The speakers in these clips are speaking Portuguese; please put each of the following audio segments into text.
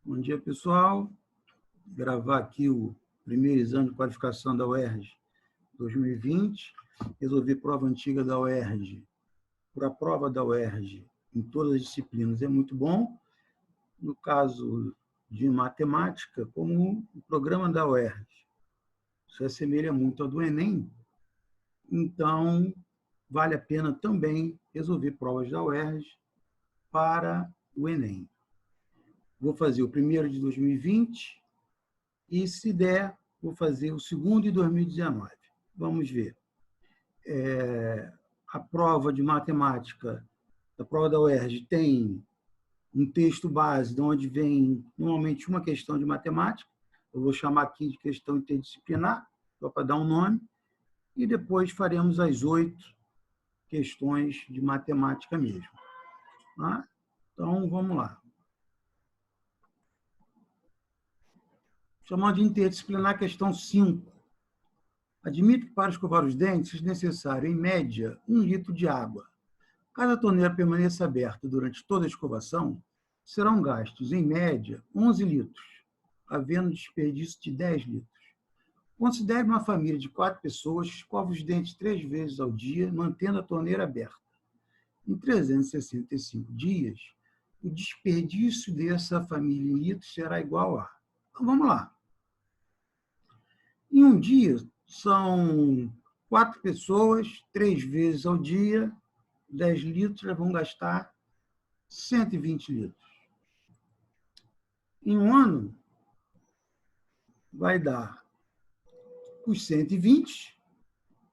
Bom dia, pessoal. Vou gravar aqui o primeiro exame de qualificação da UERJ 2020. Resolver prova antiga da UERJ. Por a prova da UERJ em todas as disciplinas é muito bom. No caso de matemática, como o programa da UERJ se assemelha muito ao do Enem, então vale a pena também resolver provas da UERJ para o Enem. Vou fazer o primeiro de 2020 e, se der, vou fazer o segundo de 2019. Vamos ver. A prova de matemática, a prova da UERJ, tem um texto base, de onde vem normalmente uma questão de matemática. Eu vou chamar aqui de questão interdisciplinar, só para dar um nome, e depois faremos as 8 questões de matemática mesmo. Tá? Então, vamos lá. Chamando de interdisciplinar, questão 5. Admito que para escovar os dentes é necessário, em média, 1 litro de água. Caso a torneira permaneça aberta durante toda a escovação, serão gastos, em média, 11 litros, havendo desperdício de 10 litros. Considere uma família de 4 pessoas que escova os dentes 3 vezes ao dia, mantendo a torneira aberta. Em 365 dias, o desperdício dessa família em litros será igual a... Então, vamos lá. Em um dia, são 4 pessoas, 3 vezes ao dia, 10 litros, vão gastar 120 litros. Em um ano, vai dar os 120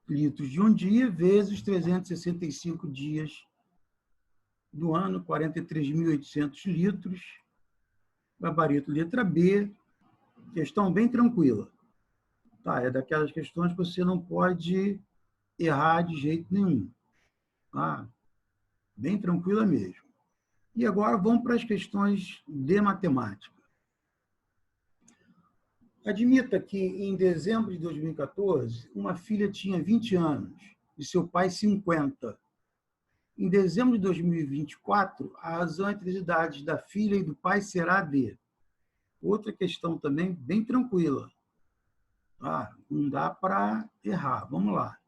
litros de um dia, vezes 365 dias do ano, 43.800 litros. Gabarito letra B, questão bem tranquila. Tá, é daquelas questões que você não pode errar de jeito nenhum. Tá? Bem tranquila mesmo. E agora vamos para as questões de matemática. Admita que, em dezembro de 2014, uma filha tinha 20 anos e seu pai 50. Em dezembro de 2024, a razão entre as idades da filha e do pai será D. Outra questão também bem tranquila. Ah, não dá para errar. Vamos lá.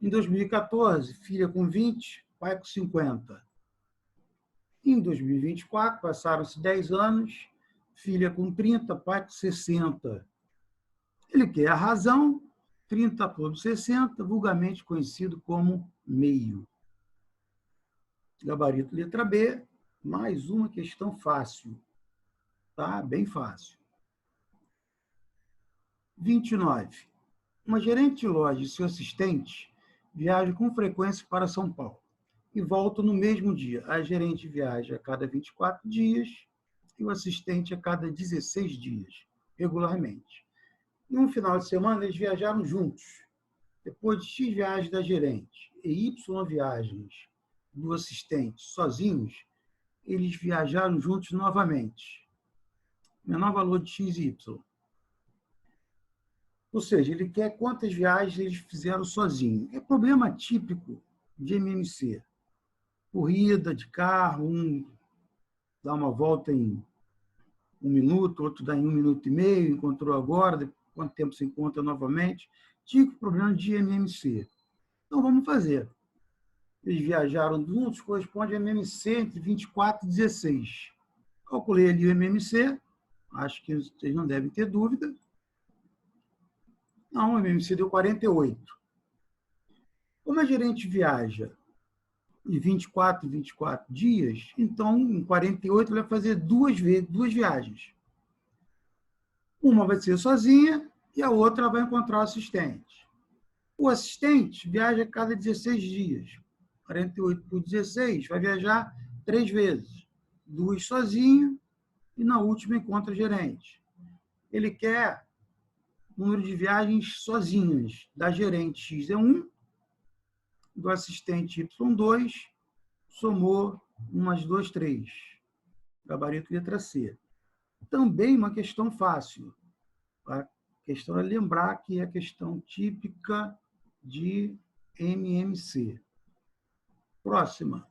Em 2014, filha com 20, pai com 50. Em 2024, passaram-se 10 anos, filha com 30, pai com 60. Ele quer a razão, 30 por 60, vulgarmente conhecido como meio. Gabarito letra B, mais uma questão fácil. Tá? Bem fácil. 29. Uma gerente de loja e seu assistente viajam com frequência para São Paulo e voltam no mesmo dia. A gerente viaja a cada 24 dias e o assistente a cada 16 dias, regularmente. Em um final de semana, eles viajaram juntos. Depois de X viagens da gerente e Y viagens do assistente sozinhos, eles viajaram juntos novamente. Menor valor de X e Y. Ou seja, ele quer quantas viagens eles fizeram sozinhos. É problema típico de MMC. Corrida de carro, um dá uma volta em 1 minuto, outro dá em 1 minuto e meio, encontrou agora, quanto tempo se encontra novamente. Típico problema de MMC. Então, vamos fazer. Eles viajaram juntos, corresponde a MMC entre 24 e 16. Calculei ali o MMC, acho que vocês não devem ter dúvida. Não, o MMC deu 48. Como a gerente viaja de 24 em 24 dias, então, em 48, ele vai fazer duas viagens. Uma vai ser sozinha e a outra vai encontrar o assistente. O assistente viaja a cada 16 dias. 48 por 16, vai viajar 3 vezes. 2 sozinho e, na última, encontra a gerente. Ele quer número de viagens sozinhas. Da gerente X é 1, do assistente Y2, somou 1 mais 2, 3. Gabarito letra C. Também uma questão fácil. A questão é lembrar que é a questão típica de MMC. Próxima.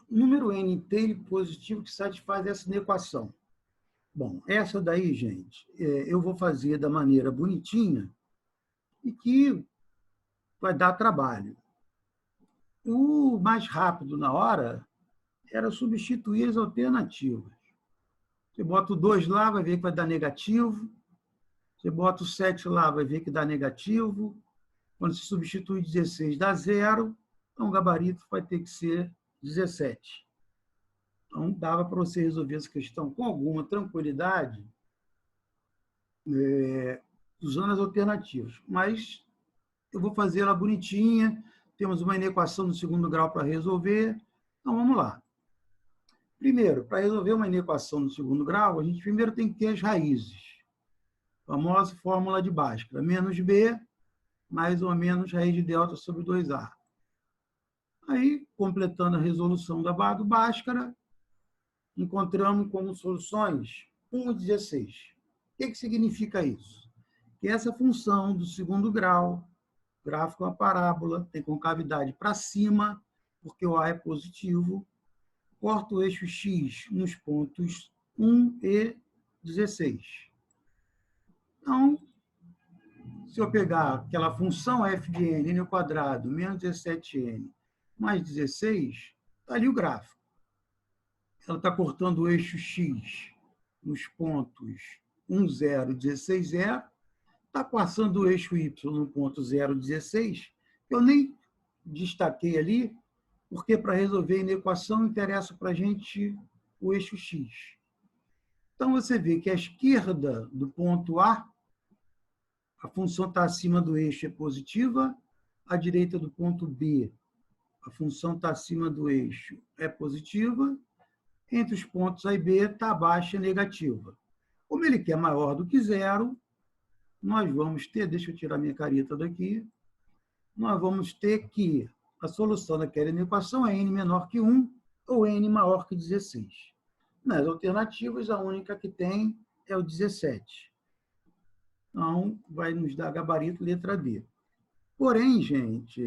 Número n inteiro positivo que satisfaz essa equação. Bom, essa daí, gente, eu vou fazer da maneira bonitinha e que vai dar trabalho. O mais rápido na hora era substituir as alternativas. Você bota o 2 lá, vai ver que vai dar negativo. Você bota o 7 lá, vai ver que dá negativo. Quando se substitui 16, dá 0. Então, o gabarito vai ter que ser 17. Então, dava para você resolver essa questão com alguma tranquilidade, usando as alternativas. Mas eu vou fazer ela bonitinha. Temos uma inequação do segundo grau para resolver. Então, vamos lá. Primeiro, para resolver uma inequação do segundo grau, a gente primeiro tem que ter as raízes. A famosa fórmula de Bhaskara. Menos b mais ou menos raiz de delta sobre 2a. Aí, completando a resolução do Bhaskara, encontramos como soluções 1 e 16. O que significa isso? Que essa função do segundo grau, gráfico é uma parábola, tem concavidade para cima, porque o A é positivo, corta o eixo X nos pontos 1 e 16. Então, se eu pegar aquela função f de n, n ao quadrado, menos 17n, mais 16, está ali o gráfico. Ela está cortando o eixo X nos pontos 1, 0, 16, 0. Está passando o eixo Y no ponto 0, 16. Eu nem destaquei ali, porque para resolver a inequação interessa para a gente o eixo X. Então, você vê que à esquerda do ponto A, a função está acima do eixo, é positiva. À direita do ponto B, a função está acima do eixo, é positiva. Entre os pontos A e B, está baixa, é negativa. Como ele quer maior do que 0, nós vamos ter, deixa eu tirar minha careta daqui, nós vamos ter que a solução daquela equação é n menor que 1 ou n maior que 16. Nas alternativas, a única que tem é o 17. Então, vai nos dar gabarito letra D. Porém, gente,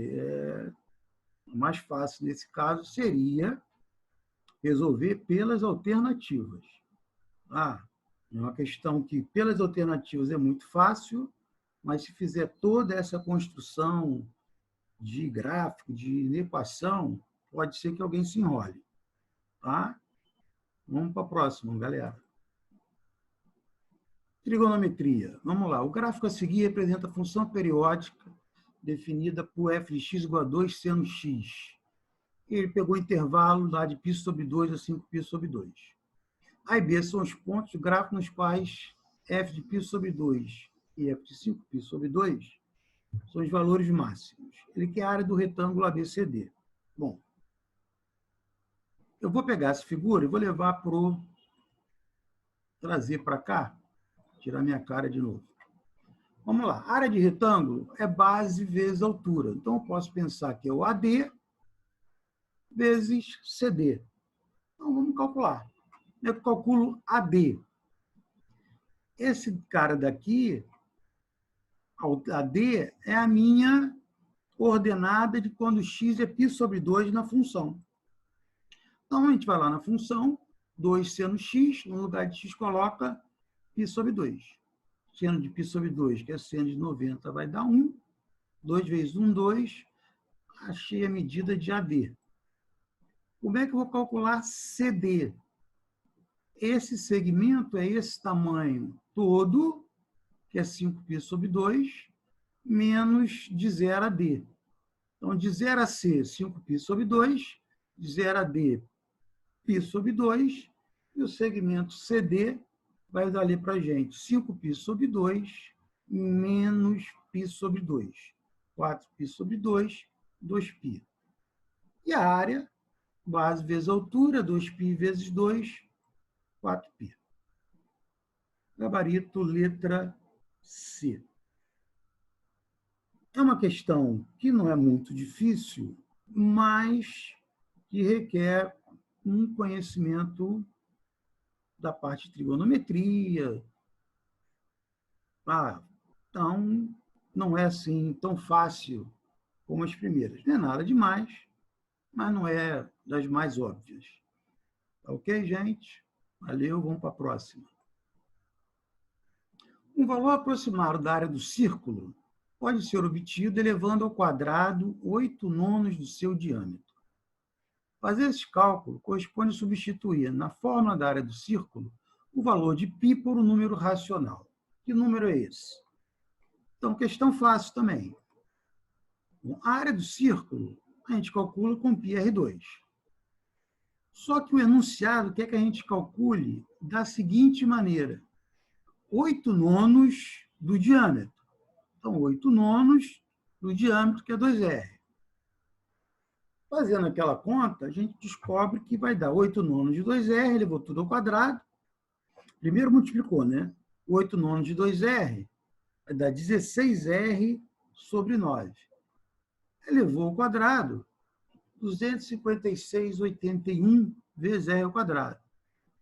o mais fácil nesse caso seria resolver pelas alternativas. É uma questão que pelas alternativas é muito fácil, mas se fizer toda essa construção de gráfico, de equação, pode ser que alguém se enrole. Tá? Vamos para a próxima, galera. Trigonometria. Vamos lá. O gráfico a seguir representa a função periódica definida por f de x igual a 2 seno x. Ele pegou o intervalo lá de π sobre 2 a 5π sobre 2. A e B são os pontos do gráfico nos quais f de π sobre 2 e f de 5π sobre 2 são os valores máximos. Ele quer a área do retângulo ABCD. Bom, eu vou pegar essa figura e vou levar para trazer para cá, tirar minha cara de novo. Vamos lá. A área de retângulo é base vezes altura. Então, eu posso pensar que é o AD vezes CD. Então, vamos calcular. Eu calculo AD. Esse cara daqui, AD, é a minha coordenada de quando x é π sobre 2 na função. Então, a gente vai lá na função, 2 seno x, no lugar de x coloca π sobre 2. Seno de π sobre 2, que é seno de 90, vai dar 1. 2 vezes 1, 2. Achei a medida de AD. Como é que eu vou calcular CD? Esse segmento é esse tamanho todo, que é 5π sobre 2, menos de 0 a D. Então, de 0 a C, 5π sobre 2, de 0 a D, π sobre 2, e o segmento CD vai dar ali para a gente 5π sobre 2 menos π sobre 2. 4π sobre 2, 2π. E a área, base vezes altura, 2π vezes 2, 4π. Gabarito, letra C. É uma questão que não é muito difícil, mas que requer um conhecimento da parte de trigonometria. Então, não é assim tão fácil como as primeiras. Não é nada demais, mas não é das mais óbvias. Ok, gente? Valeu, vamos para a próxima. Um valor aproximado da área do círculo pode ser obtido elevando ao quadrado 8/9 do seu diâmetro. Fazer esse cálculo corresponde a substituir na fórmula da área do círculo o valor de π por um número racional. Que número é esse? Então, questão fácil também. A área do círculo a gente calcula com πr2. Só que o enunciado quer que a gente calcule da seguinte maneira: 8/9 do diâmetro. Então, 8/9 do diâmetro, que é 2R. Fazendo aquela conta, a gente descobre que vai dar 8/9 de 2R, levou tudo ao quadrado. Primeiro multiplicou, né? 8/9 de 2R vai dar 16R sobre 9. Elevou ao quadrado 256,81 vezes R ao quadrado.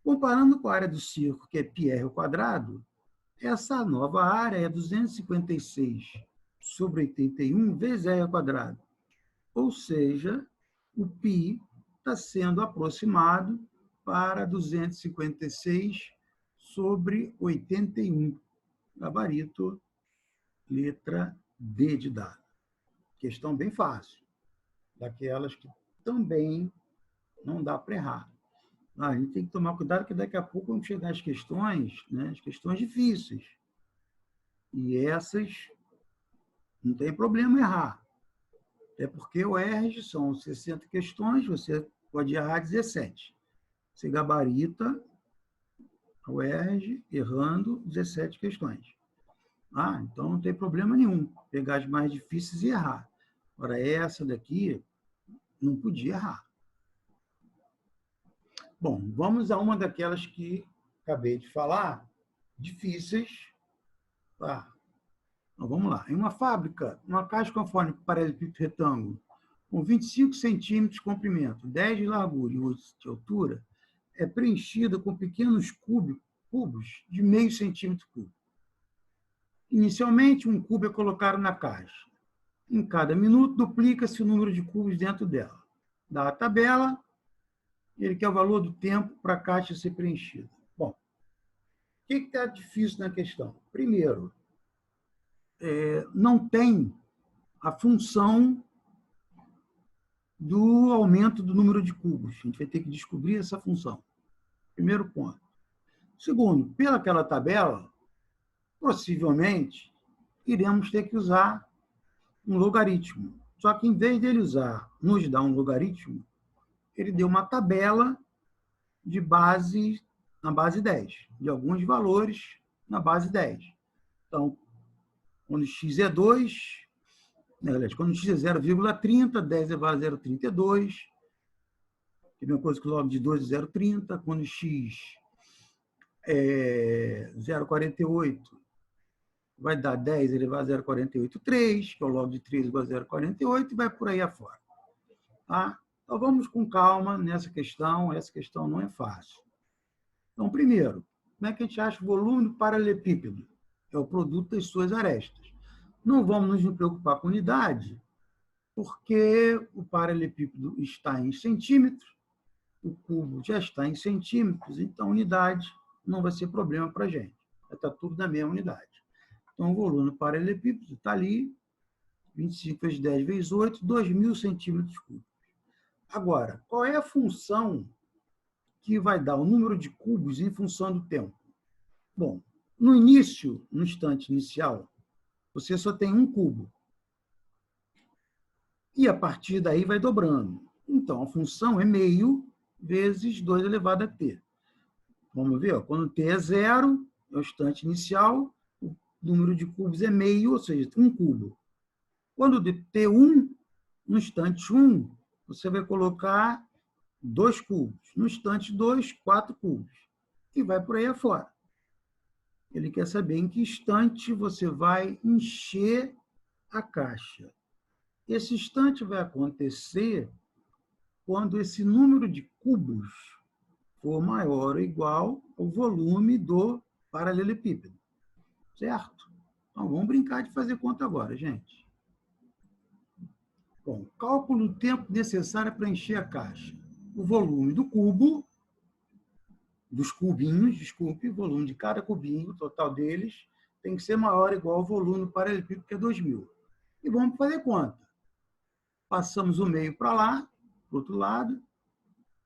Comparando com a área do círculo, que é πr ao quadrado, essa nova área é 256 sobre 81 vezes R ao quadrado. Ou seja, o π está sendo aproximado para 256 sobre 81. Gabarito, letra D de dado. Questão bem fácil. Daquelas que também não dá para errar. A gente tem que tomar cuidado, que daqui a pouco vamos chegar às questões, né, as questões difíceis. E essas não tem problema errar. Até porque o ERG são 60 questões, você pode errar 17. Você gabarita o ERG errando 17 questões. Então não tem problema nenhum pegar as mais difíceis e errar. Agora, essa daqui não podia errar. Bom, vamos a uma daquelas que acabei de falar, difíceis. Então, vamos lá. Em uma fábrica, uma caixa conforme paralelepípedo retângulo, com 25 centímetros de comprimento, 10 de largura e 8 de altura, é preenchida com pequenos cubos de meio centímetro cúbico. Inicialmente, um cubo é colocado na caixa. Em cada minuto, duplica-se o número de cubos dentro dela. Dá a tabela, ele quer o valor do tempo para a caixa ser preenchida. Bom, o que está difícil na questão? Primeiro, não tem a função do aumento do número de cubos. A gente vai ter que descobrir essa função. Primeiro ponto. Segundo, pelaquela tabela, possivelmente, iremos ter que usar um logaritmo. Só que, em vez dele nos dar um logaritmo, ele deu uma tabela de base, na base 10, de alguns valores na base 10. Então, quando x é 2, quando x é 0,30, 10 elevado a 0,32, que é a mesma coisa que o log de 2 é 0,30, quando x é 0,48, vai dar 10 elevado a 0,483, que é o log de 3 igual a 0,48, e vai por aí afora. Tá? Então, vamos com calma nessa questão. Essa questão não é fácil. Então, primeiro, como é que a gente acha o volume do paralelepípedo? É o produto das suas arestas. Não vamos nos preocupar com unidade, porque o paralelepípedo está em centímetros, o cubo já está em centímetros, então a unidade não vai ser problema para a gente. Vai estar tudo na mesma unidade. Então, o volume do paralelepípedo está ali, 25 vezes 10 vezes 8, 2.000 centímetros cúbicos. Agora, qual é a função que vai dar o número de cubos em função do tempo? Bom, no início, no instante inicial, você só tem um cubo. E a partir daí vai dobrando. Então, a função é meio vezes 2 elevado a t. Vamos ver, quando t é 0, é o instante inicial, o número de cubos é meio, ou seja, um cubo. Quando t 1, no instante 1, você vai colocar 2 cubos. No instante 2, 4 cubos. E vai por aí afora. Ele quer saber em que instante você vai encher a caixa. Esse instante vai acontecer quando esse número de cubos for maior ou igual ao volume do paralelepípedo. Certo? Então, vamos brincar de fazer conta agora, gente. Bom, cálculo do tempo necessário para encher a caixa. O volume do cubo, dos cubinhos, desculpe, o volume de cada cubinho, o total deles, tem que ser maior ou igual ao volume do paralelepípedo, que é 2.000. E vamos fazer conta. Passamos o meio para lá, para o outro lado.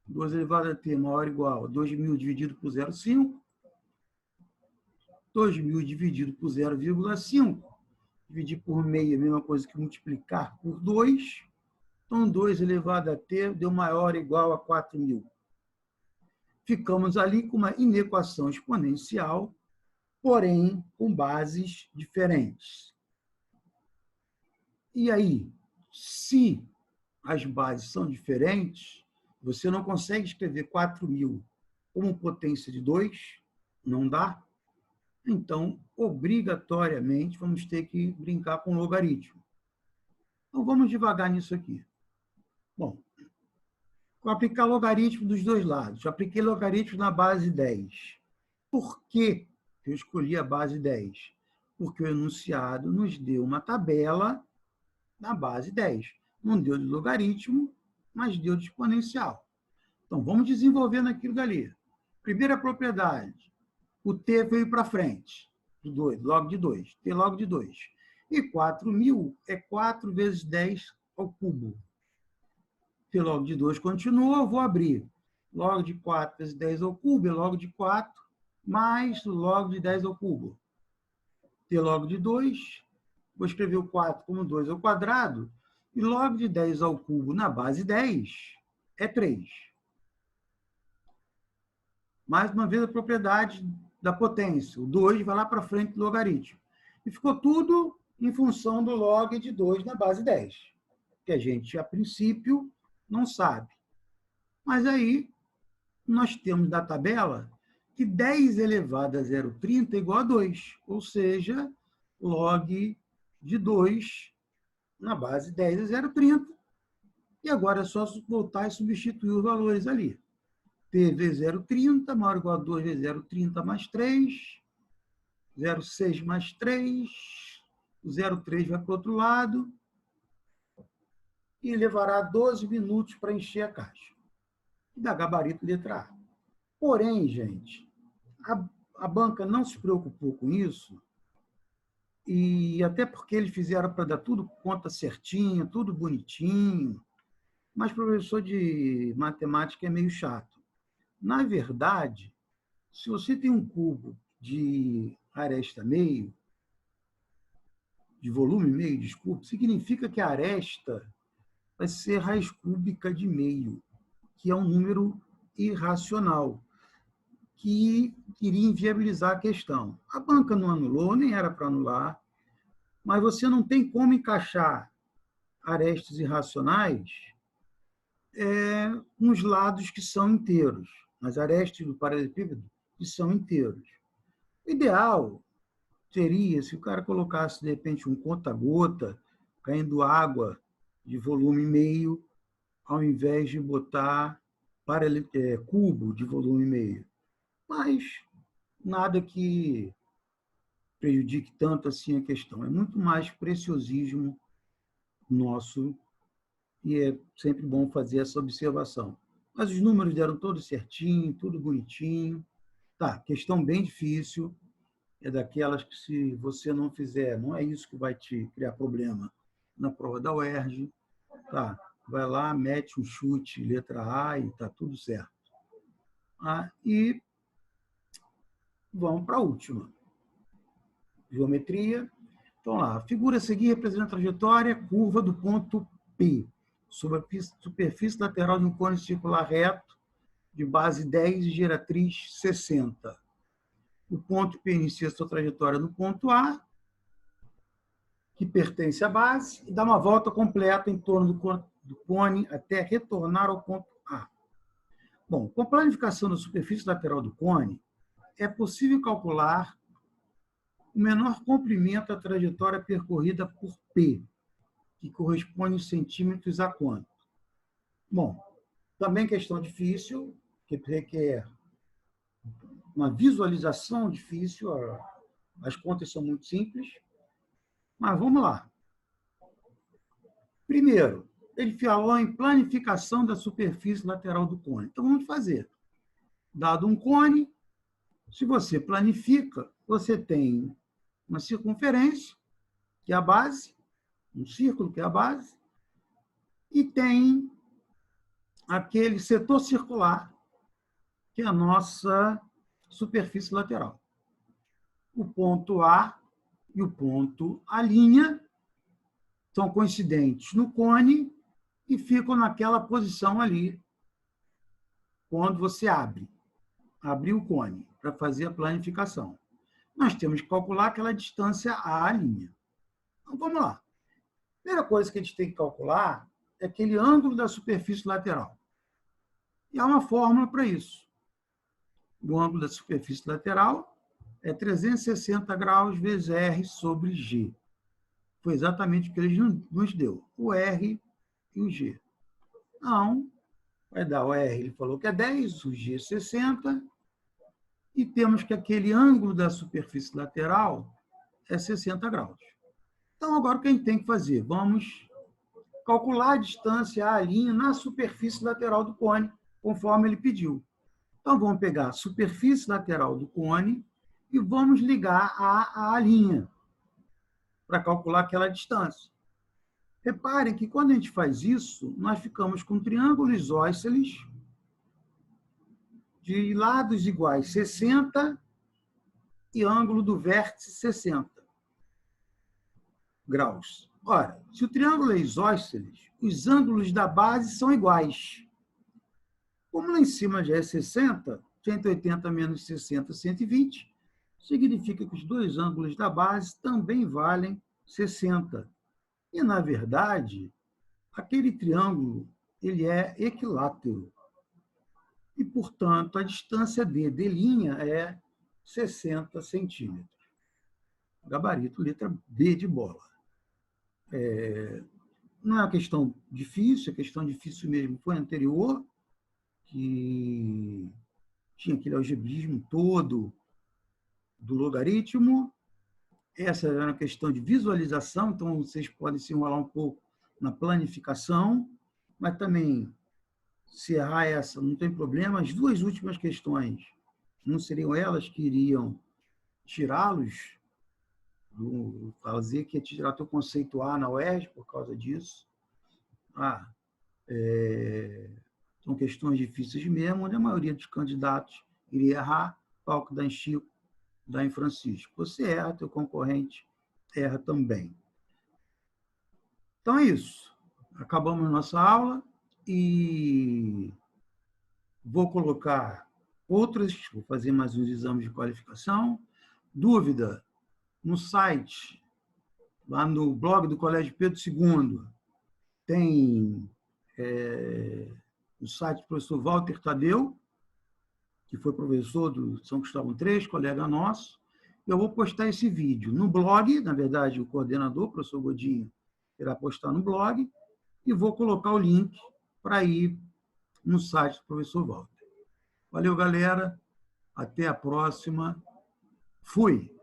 2 elevado a t maior ou igual a 2.000 dividido por 0,5. 2.000 dividido por 0,5. Dividir por meio é a mesma coisa que multiplicar por 2. Então, 2 elevado a t deu maior ou igual a 4.000. Ficamos ali com uma inequação exponencial, porém com bases diferentes. E aí, se as bases são diferentes, você não consegue escrever 4.000 como potência de 2, não dá. Então, obrigatoriamente, vamos ter que brincar com logaritmo. Então, vamos devagar nisso aqui. Bom, vou aplicar logaritmo dos dois lados. Eu apliquei logaritmo na base 10. Por que eu escolhi a base 10? Porque o enunciado nos deu uma tabela na base 10. Não deu de logaritmo, mas deu de exponencial. Então, vamos desenvolvendo aquilo dali. Primeira propriedade. O t veio para frente. De 2, log de 2. T log de 2. E 4.000 é 4 vezes 10 ao cubo. T log de 2 continua, eu vou abrir. Log de 4 vezes 10 ao cubo é log de 4 mais log de 10 ao cubo. T log de 2, vou escrever o 4 como 2 ao quadrado, e log de 10 ao cubo na base 10 é 3. Mais uma vez a propriedade da potência. O 2 vai lá para frente do logaritmo. E ficou tudo em função do log de 2 na base 10, que a gente, a princípio, não sabe. Mas aí, nós temos na tabela que 10 elevado a 0,30 é igual a 2, ou seja, log de 2 na base 10 é 0,30. E agora é só voltar e substituir os valores ali. T vezes 0,30 maior ou igual a 2 vezes 0,30 mais 3, 0,6 mais 3, o 0,3 vai para o outro lado, e levará 12 minutos para encher a caixa. E dá gabarito letra A. Porém, gente, a banca não se preocupou com isso, e até porque eles fizeram para dar tudo conta certinha, tudo bonitinho, mas professor de matemática é meio chato. Na verdade, se você tem um cubo de aresta meio, de volume meio, desculpe, significa que a aresta vai ser raiz cúbica de meio, que é um número irracional, que iria inviabilizar a questão. A banca não anulou, nem era para anular, mas você não tem como encaixar arestas irracionais nos lados que são inteiros, nas arestas do paralelepípedo que são inteiros. O ideal seria se o cara colocasse, de repente, um conta-gota caindo água de volume meio, ao invés de botar cubo de volume meio. Mas nada que prejudique tanto assim a questão. É muito mais preciosismo nosso e é sempre bom fazer essa observação. Mas os números deram todos certinho, tudo bonitinho. Tá, questão bem difícil, é daquelas que se você não fizer, não é isso que vai te criar problema na prova da UERJ. Tá, vai lá, mete um chute, letra A e tá tudo certo. E vamos para a última. Geometria. Então, lá, a figura a seguir representa a trajetória curva do ponto P sobre a superfície lateral de um cone circular reto de base 10 e geratriz 60. O ponto P inicia sua trajetória no ponto A, que pertence à base, e dá uma volta completa em torno do cone até retornar ao ponto A. Bom, com a planificação da superfície lateral do cone, é possível calcular o menor comprimento da trajetória percorrida por P, que corresponde em centímetros a quanto? Bom, também questão difícil, que requer uma visualização difícil, as contas são muito simples, mas vamos lá. Primeiro, ele falou em planificação da superfície lateral do cone. Então, vamos fazer. Dado um cone, se você planifica, você tem uma circunferência, que é a base, um círculo, que é a base, e tem aquele setor circular, que é a nossa superfície lateral. O ponto A e o ponto A' são coincidentes no cone e ficam naquela posição ali, quando você abre o cone para fazer a planificação. Nós temos que calcular aquela distância A'. Então, vamos lá. A primeira coisa que a gente tem que calcular é aquele ângulo da superfície lateral. E há uma fórmula para isso. O ângulo da superfície lateral é 360 graus vezes R sobre G. Foi exatamente o que ele nos deu, o R e o G. Então, vai dar o R, ele falou que é 10, o G 60, e temos que aquele ângulo da superfície lateral é 60 graus. Então, agora o que a gente tem que fazer? Vamos calcular a distância A' na superfície lateral do cone, conforme ele pediu. Então, vamos pegar a superfície lateral do cone e vamos ligar a A' para calcular aquela distância. Reparem que, quando a gente faz isso, nós ficamos com um triângulo isósceles de lados iguais 60 e ângulo do vértice 60 graus. Ora, se o triângulo é isósceles, os ângulos da base são iguais. Como lá em cima já é 60, 180 menos 60, 120, significa que os dois ângulos da base também valem 60. E, na verdade, aquele triângulo ele é equilátero. E, portanto, a distância D' é 60 centímetros. Gabarito, letra B de bola. Não é uma questão difícil, a questão difícil mesmo foi a anterior, que tinha aquele algebrismo todo do logaritmo. Essa era uma questão de visualização, então vocês podem se enrolar um pouco na planificação, mas também, se errar essa, não tem problema. As duas últimas questões não seriam elas que iriam tirá-los fazer que é tirar teu conceito A na UERJ por causa disso. São questões difíceis mesmo, onde a maioria dos candidatos iria errar, palco da Chico, da em Francisco. Você erra, teu concorrente erra também. Então é isso. Acabamos a nossa aula e vou colocar outras, vou fazer mais uns exames de qualificação. Dúvida, no site, lá no blog do Colégio Pedro II, tem o site do professor Walter Tadeu, que foi professor do São Cristóvão III, colega nosso. Eu vou postar esse vídeo no blog, na verdade, o coordenador, o professor Godinho, irá postar no blog, e vou colocar o link para ir no site do professor Walter. Valeu, galera. Até a próxima. Fui!